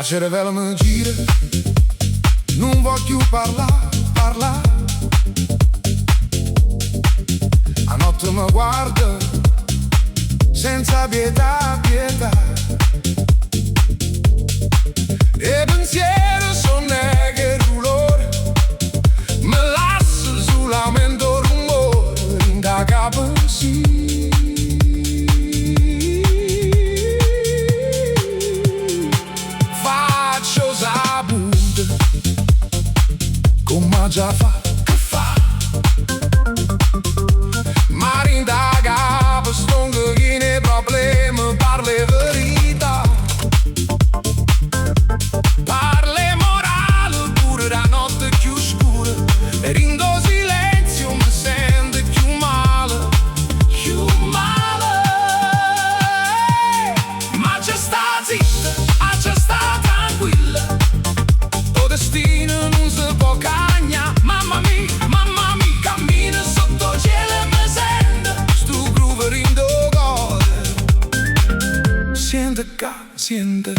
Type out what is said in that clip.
a cervello mi gira, non voglio parlare. A notte mi guarda, senza pietà. E pensiero sono neghe rulore, mi lascio sull'aumento rumore da capo sì. Faccio saputo, come già fa, che fa? Ma rindaga per stongo chi ne problemi, parli verità. Parli morale pure da notte più scura, e rindo silenzio mi sento più male. Ma c'è sta zitta, c'è sta tranquilla, tuo destino non si può cagnare. Mamma mia, cammina sotto cielo e mi sento stu groove rindo gode. Siente.